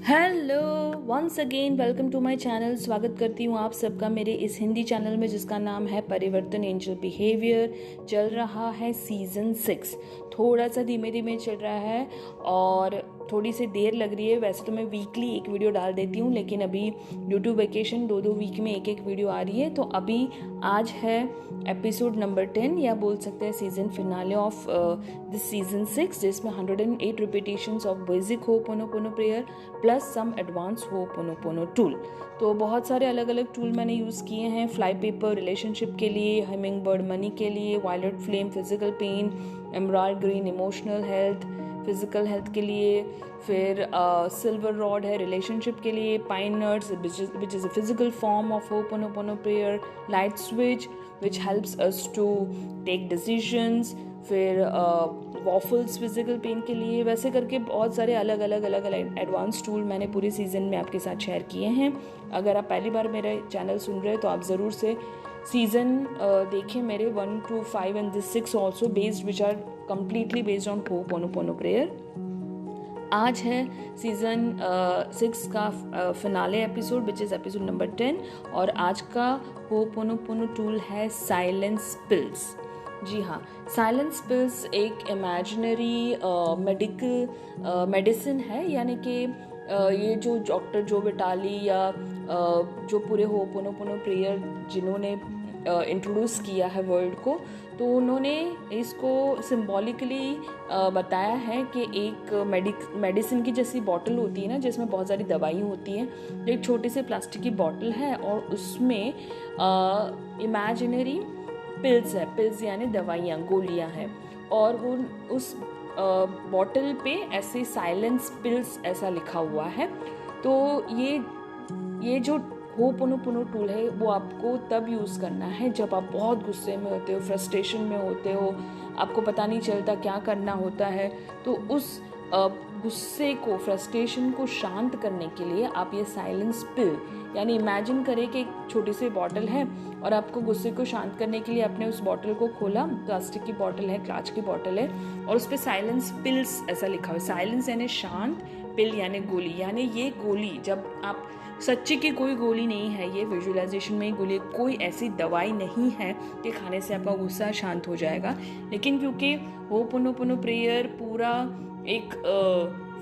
Hello once again welcome to my channel. स्वागत करती हूँ आप सबका मेरे इस हिंदी चैनल में जिसका नाम है परिवर्तन एंजल बिहेवियर। चल रहा है सीज़न 6। थोड़ा सा धीमे धीमे चल रहा है और थोड़ी सी देर लग रही है। वैसे तो मैं वीकली एक वीडियो डाल देती हूँ, लेकिन अभी ड्यू टू वेकेशन 2-2 वीक में एक वीडियो आ रही है। तो अभी आज है एपिसोड नंबर 10 या बोल सकते हैं season finale of this season 6, जिसमें 108 repetitions of basic hooponopono prayer plus some advance hooponopono tool. तो बहुत सारे अलग अलग टूल मैंने यूज़ किए हैं। फ्लाई पेपर रिलेशनशिप के लिए, हमिंग बर्ड मनी के लिए, violet flame physical pain, emerald green emotional health physical health के लिए, फिर सिल्वर रॉड है रिलेशनशिप के लिए, pine nuts which is a physical form of hooponopono prayer, light switch which helps us to take decisions, फिर waffles physical pain के लिए। वैसे करके बहुत सारे अलग अलग एडवांस टूल मैंने पूरे सीज़न में आपके साथ शेयर किए हैं। अगर आप पहली बार मेरा चैनल सुन रहे हैं तो आप ज़रूर से सीज़न देखें मेरे 1 to 5 and this 6 also based which are completely based on ho'oponopono prayer. आज है सीज़न 6 का finale episode which is episode number 10 और आज का होपोनोपोनो टूल है साइलेंस पिल्स। जी हाँ, साइलेंस पिल्स एक इमेजिनरी मेडिसिन है, यानी कि ये जो डॉक्टर जो विटाली या जो पूरे होपोनोपोनो प्रेयर जिन्होंने इंट्रोड्यूस किया है वर्ल्ड को, तो उन्होंने इसको सिंबॉलिकली बताया है कि एक मेडिसिन की जैसी बॉटल होती है ना, जिसमें बहुत सारी दवाई होती हैं। एक छोटी सी प्लास्टिक की बॉटल है और उसमें इमेजिनरी पिल्स है। पिल्स यानी दवाइयाँ, गोलियाँ हैं, और वो उस बॉटल पे ऐसे साइलेंस पिल्स ऐसा लिखा हुआ है। तो ये जो होपोनोपोनो टूल है वो आपको तब यूज़ करना है जब आप बहुत गुस्से में होते हो, फ्रस्ट्रेशन में होते हो, आपको पता नहीं चलता क्या करना होता है। तो उस गुस्से को, फ्रस्ट्रेशन को शांत करने के लिए आप ये साइलेंस पिल, यानी इमेजिन करें कि एक छोटी सी बॉटल है और आपको गुस्से को शांत करने के लिए आपने उस बॉटल को खोला। प्लास्टिक की बॉटल है, कांच की बॉटल है, और उस पर साइलेंस पिल्स ऐसा लिखा हुआ है। साइलेंस यानी शांत, पिल यानी गोली। यानी ये गोली जब आप, सच्ची की कोई गोली नहीं है, ये विजुअलाइजेशन में गोली, कोई ऐसी दवाई नहीं है कि खाने से आपका गुस्सा शांत हो जाएगा। लेकिन क्योंकि होपोनोपोनो प्रेयर पूरा एक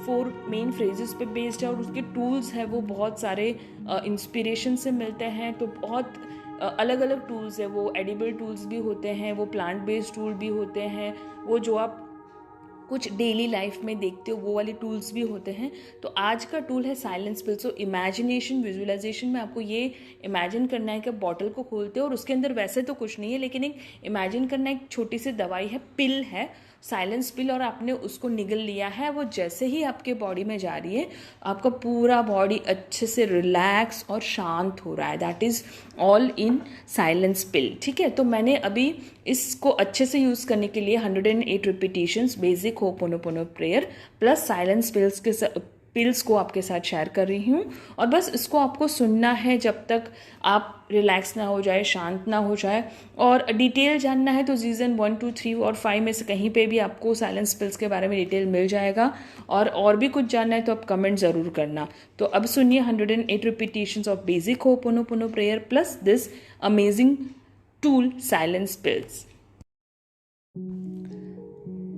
4 मेन फ्रेजेस पे बेस्ड है और उसके टूल्स हैं वो बहुत सारे इंस्पिरेशन से मिलते हैं। तो बहुत अलग अलग टूल्स है, वो एडिबल टूल्स भी होते हैं, वो प्लांट बेस्ड टूल भी होते हैं, वो जो आप कुछ डेली लाइफ में देखते हो वो वाले टूल्स भी होते हैं। तो आज का टूल है साइलेंस पिल। सो इमेजिनेशन, विजुअलाइजेशन में आपको ये इमेजिन करना है कि बॉटल को खोलते हो और उसके अंदर वैसे तो कुछ नहीं है, लेकिन एक इमेजिन करना है, एक छोटी सी दवाई है, पिल है, साइलेंस पिल, और आपने उसको निगल लिया है। वो जैसे ही आपके बॉडी में जा रही है, आपका पूरा बॉडी अच्छे से रिलैक्स और शांत हो रहा है। That is all in silence pill. ठीक है, तो मैंने अभी इसको अच्छे से यूज़ करने के लिए 108 repetitions basic hooponopono prayer plus silence pills को आपके साथ शेयर कर रही हूँ। और बस इसको आपको सुनना है जब तक आप रिलैक्स ना हो जाए, शांत ना हो जाए। और डिटेल जानना है तो सीज़न 1, 2, 3 और 5 में से कहीं पे भी आपको साइलेंस पिल्स के बारे में डिटेल मिल जाएगा। और भी कुछ जानना है तो आप कमेंट ज़रूर करना। तो अब सुनिए 108 repetitions of basic hooponopono prayer plus this amazing tool silence pills.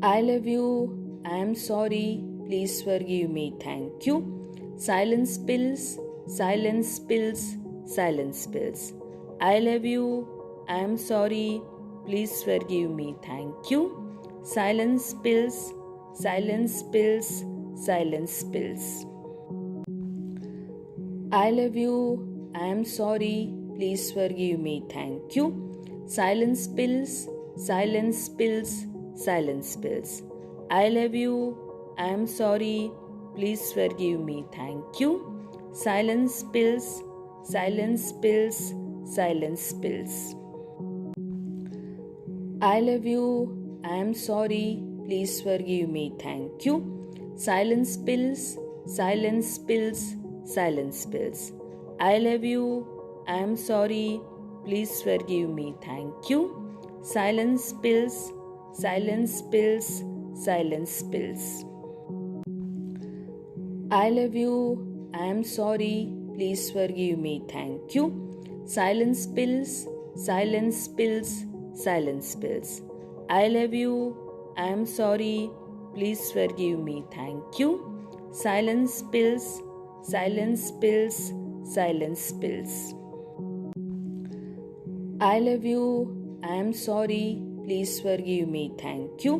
I love you, I am sorry, please forgive me, thank you. Silence pills, silence pills, silence pills. I love you, I am sorry, please forgive me, thank you. Silence pills, silence pills, silence pills. I love you, I am sorry, please forgive me, thank you. Silence pills, silence pills, silence pills. I love you, I am sorry, please forgive me, thank you. Silence pills, silence pills, silence pills. I love you, I am sorry, please forgive me, thank you. Silence pills, silence pills, silence pills. I love you, I am sorry, please forgive me, thank you. Silence pills, silence pills, silence pills. I love you, I am sorry, please forgive me, thank you. Silence pills, silence pills, silence pills. I love you, I am sorry, please forgive me, thank you. Silence pills, silence pills, silence pills. I love you, I am sorry, please forgive me, thank you.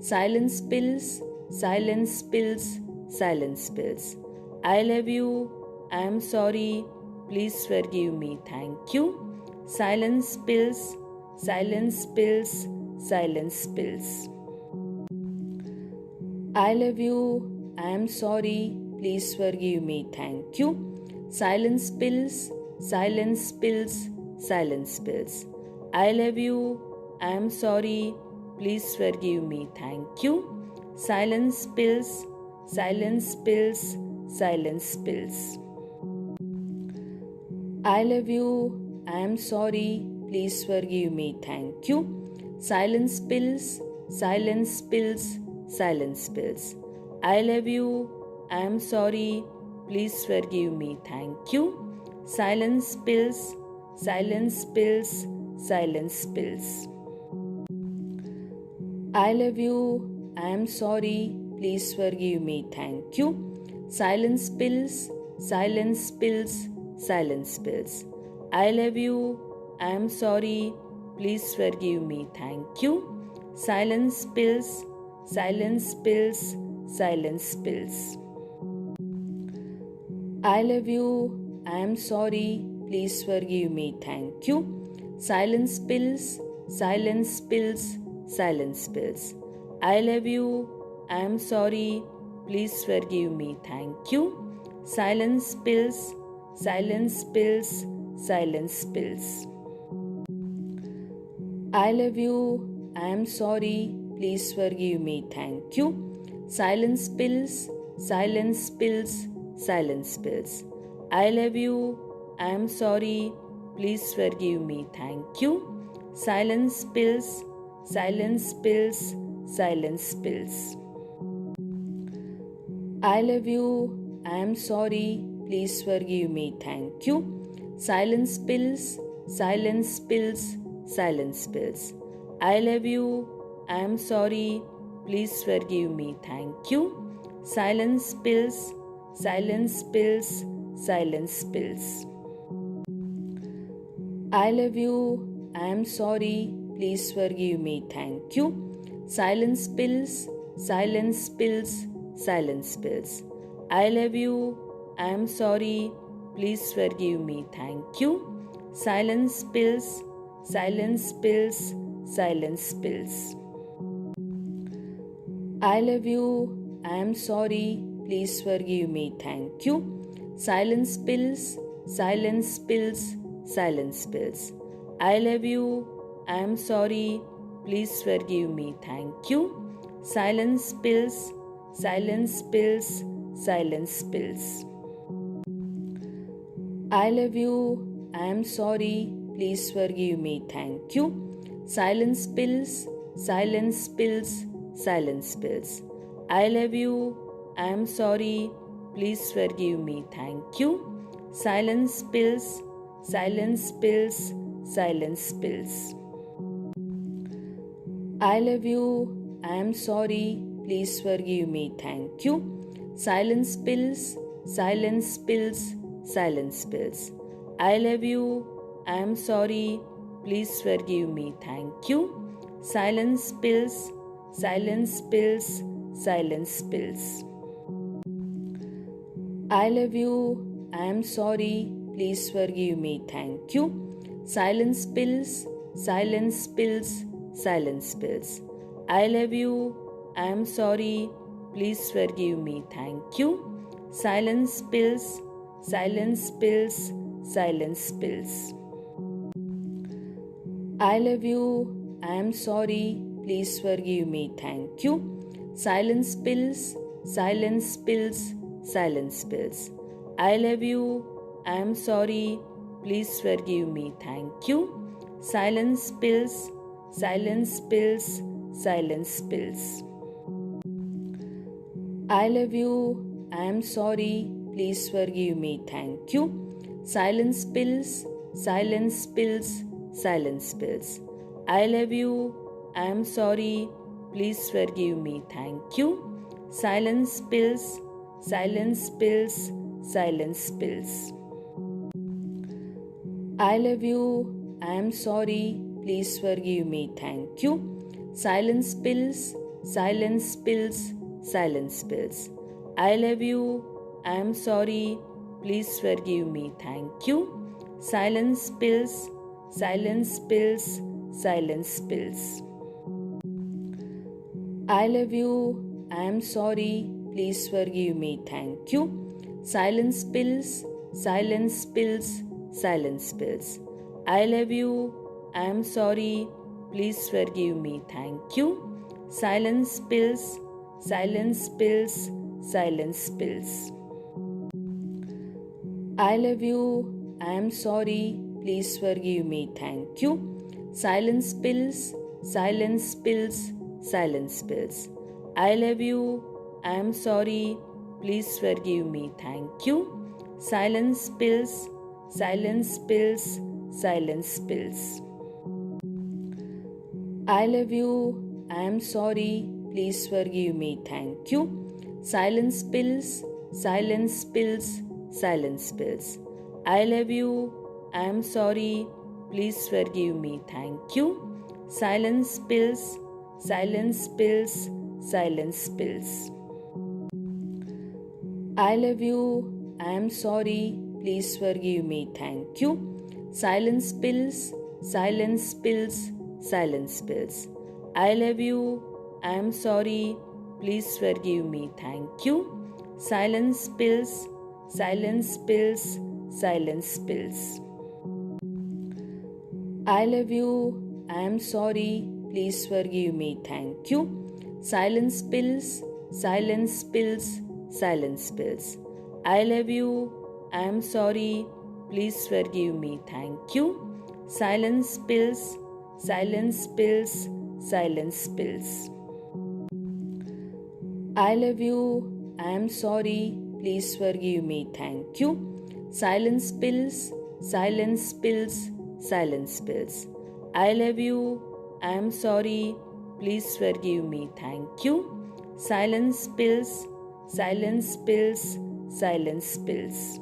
Silence pills, silence pills, silence pills. I love you, I am sorry, please forgive me, thank you. Silence pills, silence pills, silence pills. I love you, I am sorry, please forgive me, thank you. Silence pills, silence pills, silence pills. I love you, I am sorry, please forgive me, thank you. Silence pills, silence pills, silence pills. I love you, I am sorry, please forgive me, thank you. Silence pills, silence pills, silence pills. I love you, I am sorry, please forgive me, thank you. Silence pills, silence pills, silence pills. I love you, I am sorry, please forgive me, thank you. Silence pills, silence pills, silence pills. I love you, I am sorry, please forgive me, thank you. Silence pills, silence pills, silence pills. I love you, I am sorry, please forgive me, thank you. Silence pills, silence pills, silence pills. I love you, I am sorry, please forgive me, thank you. Silence pills, silence pills, silence pills. I love you, I am sorry, please forgive me, thank you. Silence pills, silence pills, silence pills. I love you, I am sorry, please forgive me, thank you. Silence pills, silence pills, silence pills. I love you, I am sorry, please forgive me, thank you. Silence pills, silence pills, silence pills. I love you, I am sorry, please forgive me, thank you. Silence pills, silence pills, silence pills. I love you, I am sorry, please forgive me, thank you. Silence pills, silence pills, silence pills. I love you, I am sorry, please forgive me, thank you. Silence pills, silence pills, silence pills. I love you, I am sorry, please forgive me, thank you. Silence pills, silence pills, silence pills. I love you, I am sorry, please forgive me, thank you. Silence pills, silence pills, silence pills. I love you, I am sorry, please forgive me, thank you. Silence pills, silence pills, silence pills. I love you, I am sorry, please forgive me, thank you. Silence pills, silence pills, silence pills. I love you, I am sorry, please forgive me, thank you. Silence pills, silence pills, silence pills. I love you, I am sorry, please forgive me, thank you. Silence pills, silence pills, silence pills. I love you, I am sorry, please forgive me, thank you. Silence pills, silence pills, silence pills. I love you, I am sorry, please forgive me, thank you. Silence pills, silence pills, silence pills. I love you, I am sorry, please forgive me, thank you. Silence pills, silence pills, silence pills. I love you, I am sorry, please forgive me, thank you. Silence pills, silence pills, silence pills. I love you, I am sorry, please forgive me, thank you. Silence pills, silence pills, silence pills. I love you, I am sorry, please forgive me, thank you. Silence pills, silence pills, silence pills. I love you, I am sorry, please forgive me, thank you. Silence pills, silence pills, silence pills. I love you, I am sorry, please forgive me, thank you. Silence pills, silence pills, silence pills. I love you, I am sorry, please forgive me, thank you. Silence pills, silence pills, silence pills. I love you, I am sorry, please forgive me, thank you. Silence pills, silence pills, silence pills. I love you, I am sorry, please forgive me, thank you. Silence pills, silence pills, silence pills. I love you, I am sorry, please forgive me, thank you. Silence pills, silence pills, silence pills. I love you, I am sorry, please forgive me, thank you. Silence pills, silence pills, silence pills. I love you, I am sorry, please forgive me, thank you. Silence pills, silence pills, silence pills. I love you, I am sorry, please forgive me, thank you. Silence pills, silence pills, silence pills. I love you, I am sorry, please forgive me, thank you. Silence pills, silence pills, silence pills. I love you, I am sorry, please forgive me, thank you. Silence pills, silence pills, silence pills. I love you, I am sorry, please forgive me, thank you. Silence pills, silence pills, silence pills. I love you, I am sorry, please forgive me, thank you. Silence pills, silence pills, silence pills. I love you, I am sorry, please forgive me, thank you. Silence pills, silence pills, silence pills.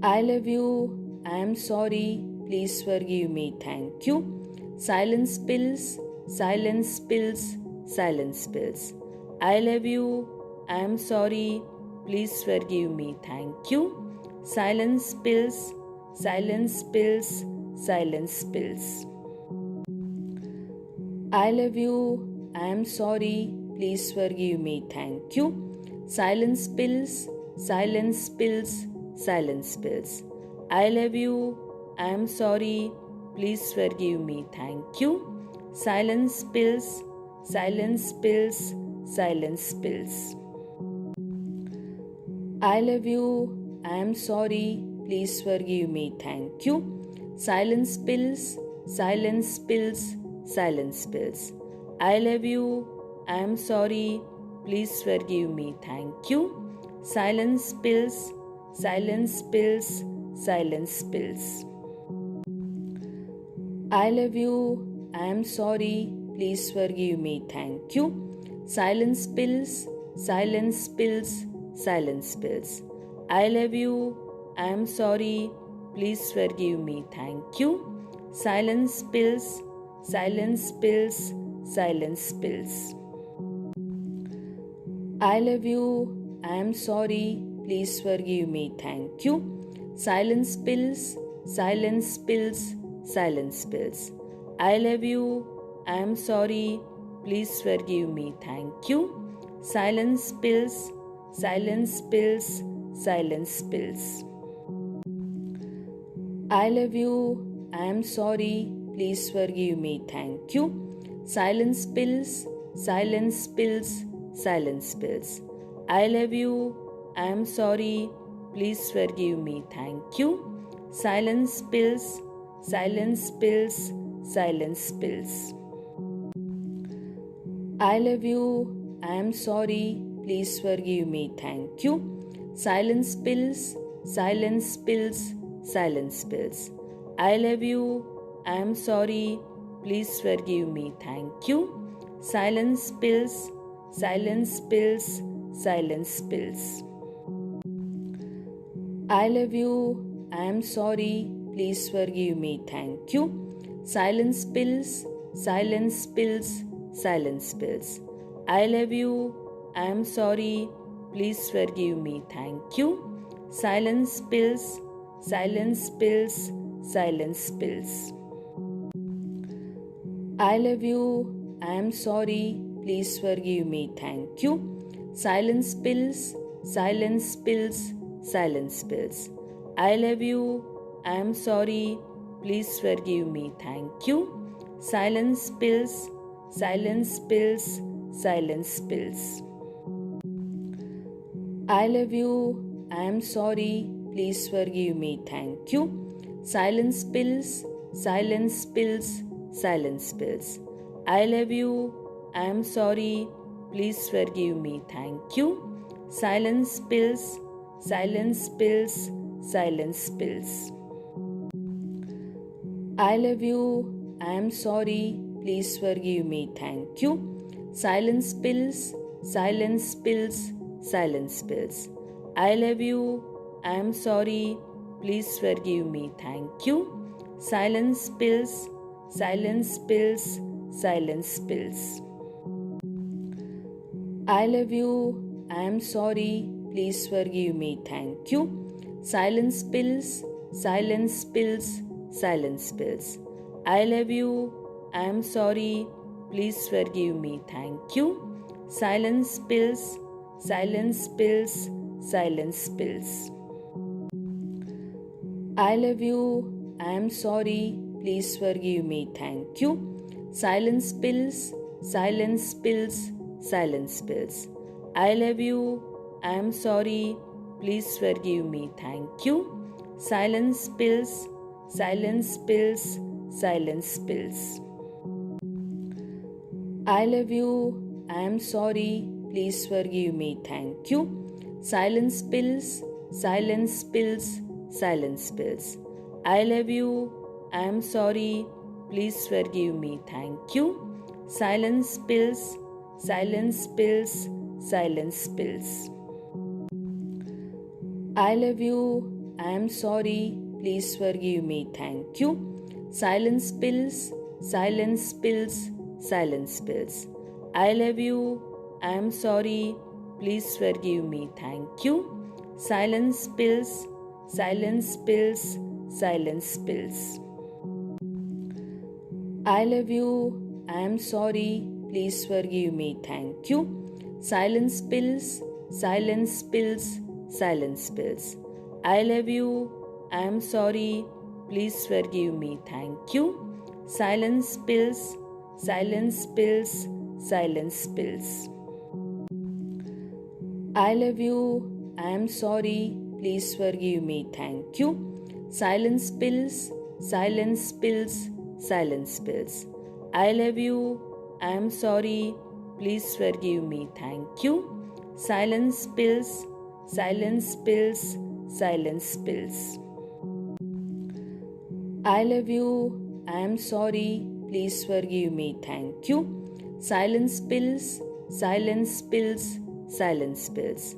I love you, I am sorry, please forgive me, thank you. Silence pills, silence pills, silence pills. I love you, I am sorry, please forgive me, thank you. Silence pills, silence pills, silence pills. I love you, I am sorry, please forgive me, thank you. Silence pills, silence pills, silence pills. I love you, I am sorry, please forgive me, thank you. Silence pills, silence pills, silence pills. I love you, I am sorry, please forgive me, thank you. Silence pills, silence pills, silence pills. I love you, I am sorry, please forgive me, thank you. Silence pills, silence pills, silence pills. I love you, I am sorry, please forgive me, thank you. Silence pills, silence pills, silence pills. I love you, I am sorry, please forgive me, thank you. Silence pills, silence pills, silence pills. I love you, I am sorry, please forgive me, thank you. Silence pills, silence pills, silence pills. I love you, I am sorry, please forgive me, thank you. Silence pills, silence pills, silence pills. I love you, I am sorry, please forgive me, thank you. Silence pills, silence pills, silence pills. I love you, I am sorry, please forgive me, thank you. Silence pills, silence pills, silence pills. I love you, I am sorry, please forgive me, thank you. Silence pills, silence pills, silence pills. I love you, I am sorry, please forgive me, thank you. Silence pills, silence pills, silence pills. I love you, I am sorry, please forgive me, thank you. Silence pills, silence pills, silence pills. I love you, I am sorry, please forgive me, thank you. Silence pills, silence pills, silence pills. I love you, I am sorry, please forgive me, thank you. Silence pills, silence pills, silence pills. I love you, I am sorry, please forgive me, thank you. Silence pills, silence pills, silence pills. I love you, I am sorry, please forgive me, thank you. Silence pills, silence pills, silence pills. I love you, I am sorry, please forgive me, thank you. Silence pills, silence pills, silence pills. I love you, I am sorry, please forgive me, thank you. Silence pills, silence pills, silence pills. I love you, I am sorry, please forgive me, thank you. Silence pills, silence pills, silence pills. I love you, I am sorry, please forgive me, thank you. Silence pills, silence pills, silence pills. I love you, I am sorry, please forgive me, thank you. Silence pills, silence pills, silence pills. I love you, I am sorry, please forgive me, thank you. Silence pills, silence pills, silence pills. I love you, I am sorry, please forgive me, thank you. Silence pills, silence pills, silence pills. I love you, I am sorry, please forgive me, thank you. Silence pills, silence pills, silence pills. I love you, I am sorry, please forgive me, thank you. Silence pills, silence pills, silence pills. I love you, I am sorry, please forgive me, thank you. Silence pills, silence pills, silence pills. I love you, I am sorry, please forgive me, thank you. Silence pills, silence pills, silence pills. I love you, I am sorry, please forgive me, thank you. Silence pills, silence pills, silence pills. I love you, I am sorry, please forgive me, thank you. Silence pills, silence pills, silence pills. I love you, I am sorry, please forgive me, thank you. Silence pills, silence pills, silence pills. I love you, I am sorry, please forgive me, thank you. Silence pills, silence pills, silence pills. I love you, I am sorry, please forgive me, thank you. Silence pills, silence pills, silence pills.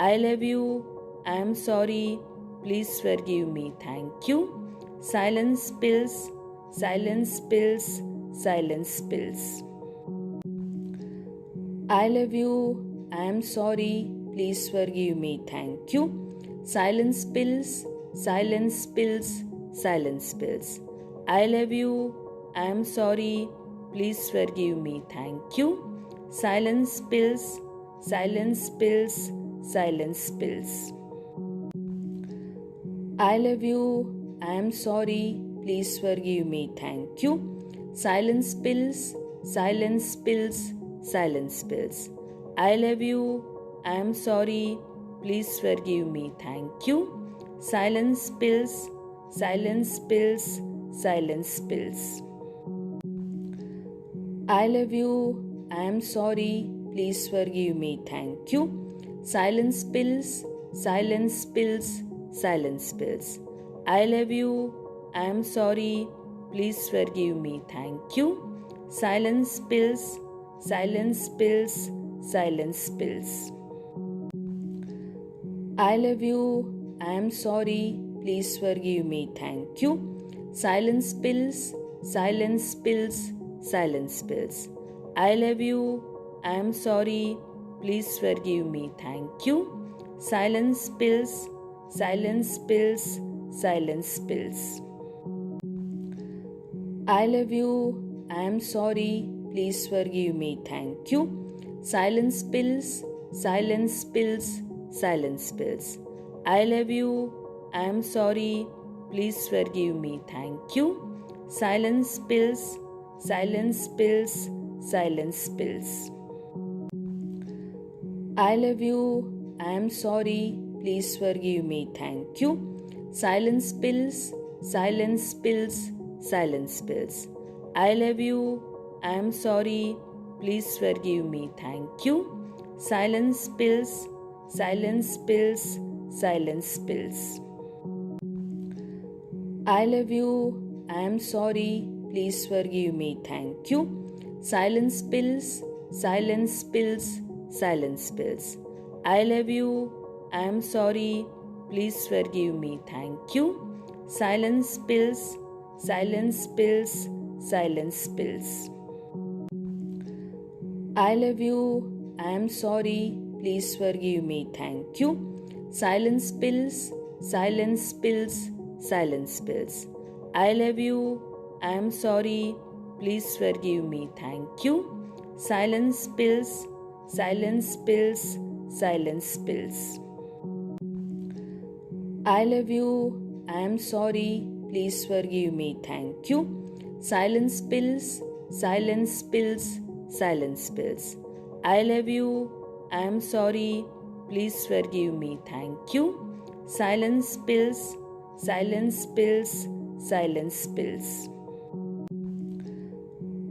I love you, I am sorry, please forgive me, thank you. Silence pills, silence pills, silence pills. I love you, I am sorry, please forgive me, thank you. Silence pills, silence pills, silence pills. I love you, I am sorry, please forgive me, thank you. Silence pills, silence pills, silence pills. I love you, I am sorry, please forgive me, thank you. Silence pills, silence pills, silence pills. I love you, I am sorry, please forgive me, thank you. Silence pills, silence pills, silence pills. I love you, I am sorry, please forgive me, thank you. Silence pills, silence pills, silence pills. I love you, I am sorry, please forgive me, thank you. Silence pills, silence pills, silence pills. I love you, I am sorry, please forgive me, thank you. Silence pills, silence pills, silence pills. I love you, I am sorry, please forgive me, thank you. Silence pills, silence pills, silence pills. I love you, I am sorry, please forgive me, thank you. Silence pills, silence pills, silence pills. I love you, I am sorry, please forgive me, thank you. Silence pills, silence pills, silence pills. I love you, I am sorry, please forgive me, thank you. Silence pills, silence pills, silence pills. I love you, I am sorry, please forgive me, thank you. Silence pills, silence pills, silence pills. I love you, I am sorry, please forgive me, thank you. Silence pills, silence pills, silence pills. I love you, I am sorry, please forgive me, thank you. Silence pills, silence pills, silence pills. I love you, I am sorry, please forgive me, thank you. Silence pills, silence pills, silence pills. I love you, I am sorry, please forgive me, thank you. Silence pills, silence pills, silence pills. I love you, I am sorry, please forgive me, thank you. Silence pills, silence pills, silence pills. I love you, I am sorry, please forgive me, thank you. Silence pills, silence pills, silence pills.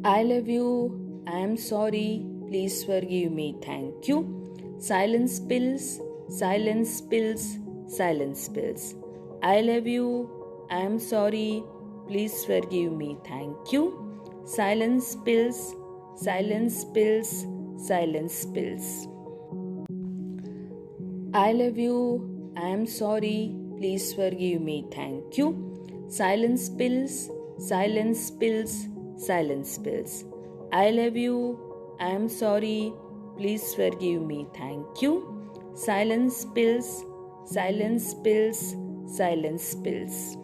I love you, I am sorry, please forgive me, thank you. Silence pills, silence pills, silence pills. I love you, I am sorry, please forgive me, thank you. Silence pills, silence pills, silence pills. I love you, I am sorry, please forgive me, thank you. Silence pills, silence pills, silence pills. I love you, I am sorry, please forgive me, thank you. Silence pills, silence pills, silence pills.